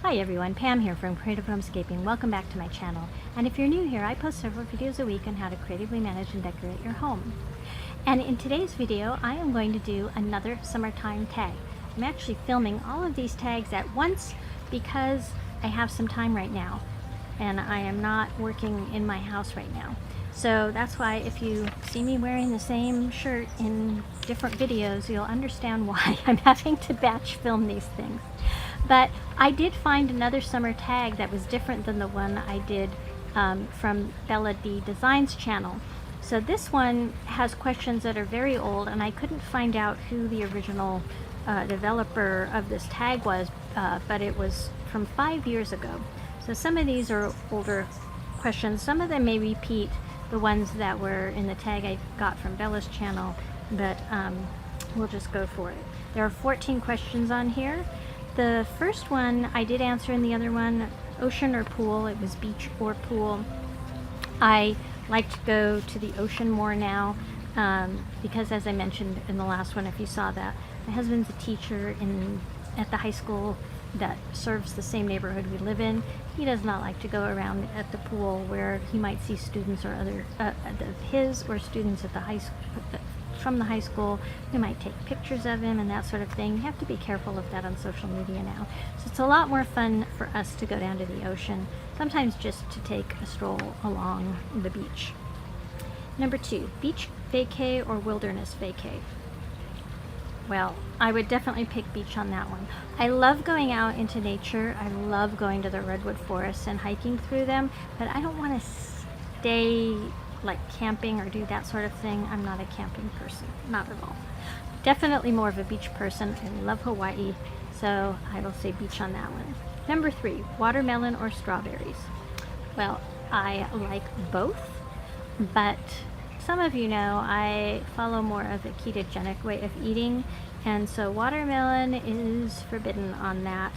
Hi everyone, Pam here from Creative Homescaping. Welcome back to my channel. And if you're new here, I post several videos a week on how to creatively manage and decorate your home. And in today's video, I am going to do another summertime tag. I'm actually filming all of these tags at once because I have some time right now and I am not working in my house right now. So that's why if you see me wearing the same shirt in different videos, you'll understand why I'm having to batch film these things. But I did find another summer tag that was different than the one I did from Bella D Designs channel. So this one has questions that are very old, and I couldn't find out who the original developer of this tag was, but it was from 5 years ago. So some of these are older questions. Some of them may repeat the ones that were in the tag I got from Bella's channel, but we'll just go for it. There are 14 questions on here. The first one I did answer in the other one, ocean or pool. It was beach or pool. I like to go to the ocean more now because, as I mentioned in the last one, if you saw that, my husband's a teacher at the high school that serves the same neighborhood we live in. He does not like to go around at the pool where he might see students or other his or students at the high school from the high school who might take pictures of him and that sort of thing. You have to be careful of that on social media now. So it's a lot more fun for us to go down to the ocean, sometimes just to take a stroll along the beach. Number 2, beach vacay or wilderness vacay? Well, I would definitely pick beach on that one. I love going out into nature. I love going to the redwood forests and hiking through them, but I don't want to stay like camping or do that sort of thing. I'm not a camping person, not at all. Definitely more of a beach person. I love Hawaii, so I will say beach on that one. Number 3, watermelon or strawberries? Well, I like both, but some of you know I follow more of a ketogenic way of eating, and so watermelon is forbidden on that,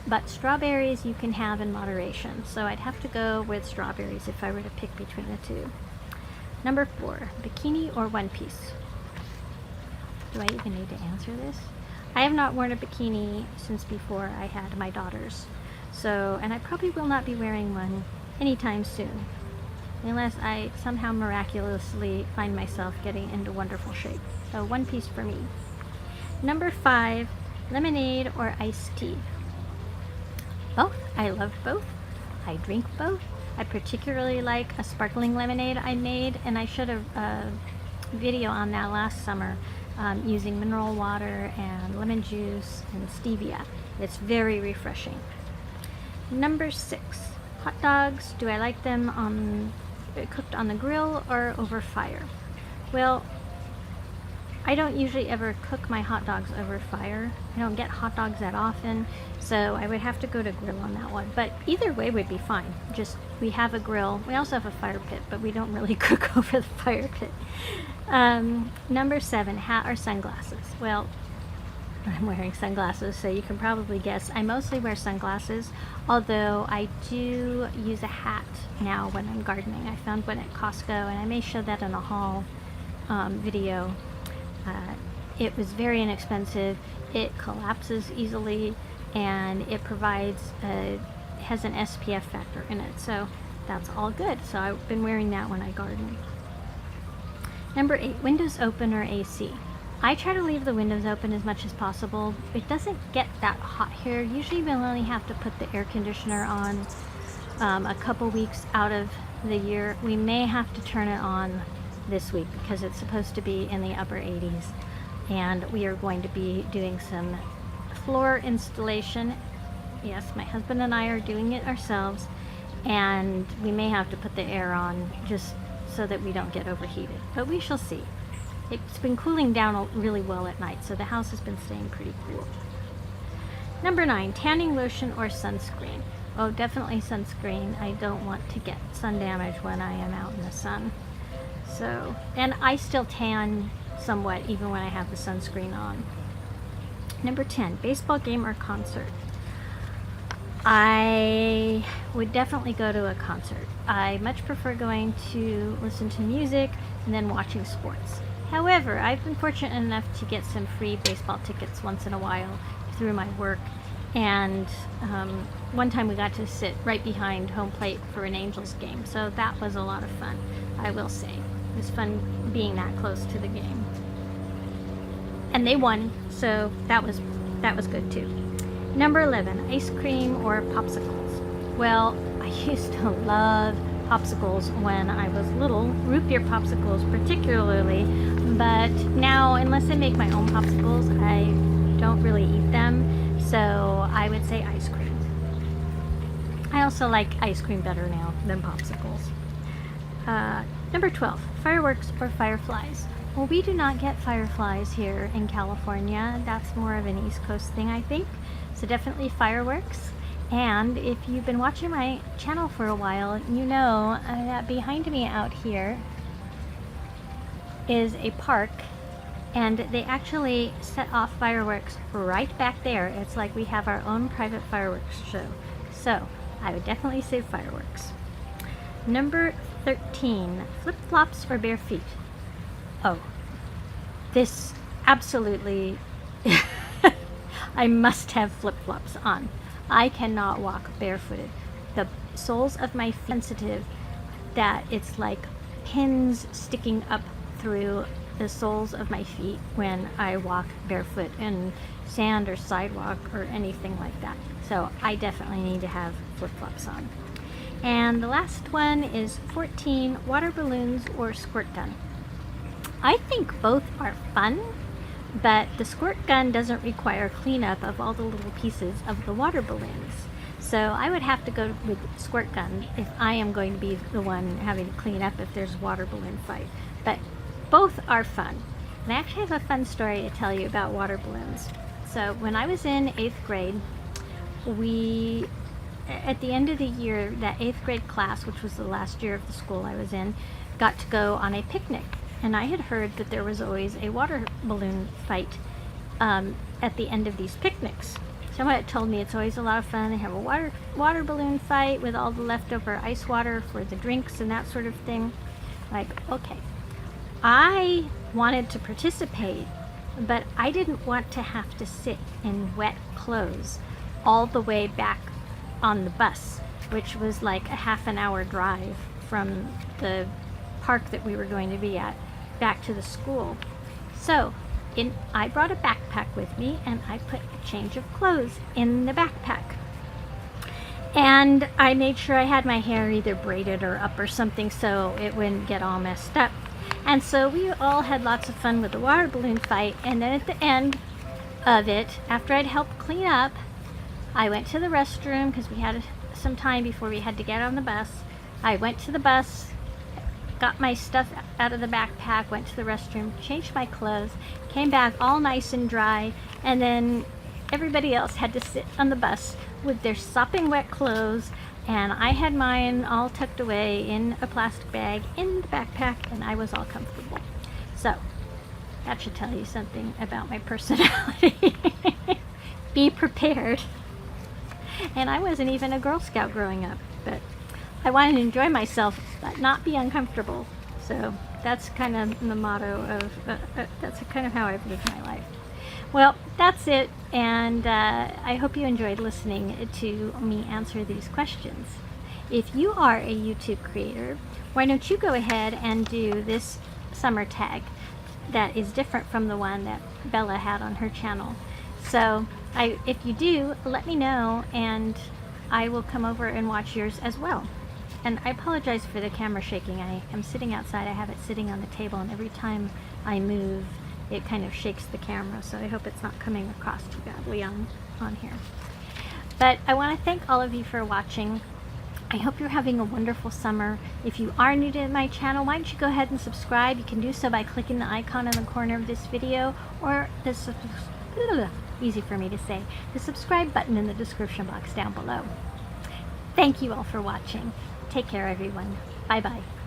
but strawberries you can have in moderation, so I'd have to go with strawberries if I were to pick between the two. Number 4, bikini or one piece? Do I even need to answer this? I have not worn a bikini since before I had my daughters, so, and I probably will not be wearing one anytime soon, unless I somehow miraculously find myself getting into wonderful shape. So one piece for me. Number 5, lemonade or iced tea? Both. I love both. I drink both. I particularly like a sparkling lemonade I made, and I showed a video on that last summer using mineral water and lemon juice and stevia. It's very refreshing. Number 6, hot dogs. Do I like them cooked on the grill or over fire? Well, I don't usually ever cook my hot dogs over fire. I don't get hot dogs that often, so I would have to go to grill on that one. But either way would be fine. Just, we have a grill. We also have a fire pit, but we don't really cook over the fire pit. Number 7, hat or sunglasses? Well, I'm wearing sunglasses, so you can probably guess. I mostly wear sunglasses, although I do use a hat now when I'm gardening. I found one at Costco, and I may show that in a haul video. It was very inexpensive. It collapses easily, and it has an SPF factor in it, so that's all good. So I've been wearing that when I garden. Number 8, windows open or AC? I try to leave the windows open as much as possible. It doesn't get that hot here. Usually we'll only have to put the air conditioner on a couple weeks out of the year. We may have to turn it on this week because it's supposed to be in the upper 80s, and we are going to be doing some floor installation. Yes, my husband and I are doing it ourselves, and we may have to put the air on just so that we don't get overheated, but we shall see. It's been cooling down really well at night, so the house has been staying pretty cool. Number 9, tanning lotion or sunscreen? Oh, definitely sunscreen. I don't want to get sun damage when I am out in the sun. So, and I still tan somewhat even when I have the sunscreen on. Number 10, baseball game or concert? I would definitely go to a concert. I much prefer going to listen to music and then watching sports. However, I've been fortunate enough to get some free baseball tickets once in a while through my work, And one time we got to sit right behind home plate for an Angels game, so that was a lot of fun, I will say. It was fun being that close to the game. And they won, so that was good too. Number 11, ice cream or popsicles. Well, I used to love popsicles when I was little, root beer popsicles particularly, but now, unless I make my own popsicles, I don't really eat them, so I would say ice cream. I also like ice cream better now than popsicles. Number 12, fireworks or fireflies. Well, we do not get fireflies here in California. That's more of an East Coast thing, I think. So definitely fireworks. And if you've been watching my channel for a while, you know that behind me out here is a park, and they actually set off fireworks right back there. It's like we have our own private fireworks show. So I would definitely say fireworks. Number 13, flip-flops or bare feet. Oh, this absolutely, I must have flip-flops on. I cannot walk barefooted. The soles of my feet are sensitive that it's like pins sticking up through the soles of my feet when I walk barefoot in sand or sidewalk or anything like that. So I definitely need to have flip-flops on. And the last one is 14, water balloons or squirt gun. I think both are fun, but the squirt gun doesn't require cleanup of all the little pieces of the water balloons. So I would have to go with squirt gun if I am going to be the one having to clean up if there's a water balloon fight. But both are fun. And I actually have a fun story to tell you about water balloons. So when I was in 8th grade, we, at the end of the year, that 8th grade class, which was the last year of the school I was in, got to go on a picnic. And I had heard that there was always a water balloon fight at the end of these picnics. Someone had told me it's always a lot of fun. They have a water balloon fight with all the leftover ice water for the drinks and that sort of thing. Like, okay. I wanted to participate, but I didn't want to have to sit in wet clothes all the way back on the bus, which was like a half an hour drive from the park that we were going to be at back to the school. So I brought a backpack with me, and I put a change of clothes in the backpack. And I made sure I had my hair either braided or up or something so it wouldn't get all messed up. And so we all had lots of fun with the water balloon fight, and then at the end of it, after I'd helped clean up, I went to the restroom because we had some time before we had to get on the bus. I went to the bus, got my stuff out of the backpack, went to the restroom, changed my clothes, came back all nice and dry, and then everybody else had to sit on the bus with their sopping wet clothes, and I had mine all tucked away in a plastic bag in the backpack, and I was all comfortable. So that should tell you something about my personality. Be prepared. And I wasn't even a Girl Scout growing up, but I wanted to enjoy myself, but not be uncomfortable. So that's kind of the motto of, that's kind of how I've lived my life. Well, that's it, and I hope you enjoyed listening to me answer these questions. If you are a YouTube creator, why don't you go ahead and do this summer tag that is different from the one that Bella had on her channel. So if you do, let me know, and I will come over and watch yours as well. And I apologize for the camera shaking. I am sitting outside. I have it sitting on the table, and every time I move, it kind of shakes the camera, so I hope it's not coming across too badly on here. But I want to thank all of you for watching. I hope you're having a wonderful summer. If you are new to my channel, why don't you go ahead and subscribe? You can do so by clicking the icon in the corner of this video, or easy for me to say, the subscribe button in the description box down below. Thank you all for watching. Take care, everyone. Bye-bye.